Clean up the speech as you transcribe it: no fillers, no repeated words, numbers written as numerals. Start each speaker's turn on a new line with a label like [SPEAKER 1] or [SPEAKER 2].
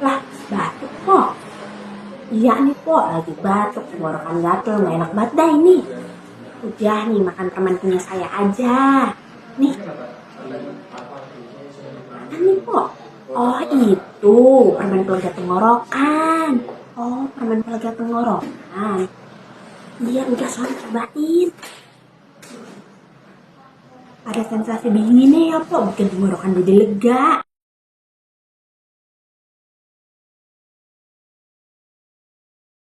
[SPEAKER 1] Lah, batuk kok. Iya nih kok, lagi batuk, tenggorokan gatel, nggak enak banget dah ini. Udah nih, makan permen punya saya aja. Nih, mana nih kok? Oh itu, permen pelega tenggorokan. Oh, permen pelega tenggorokan. Iya, udah soal cobain. Ada sensasi dinginnya ya, Pok, bikin tenggorokan jadi lega.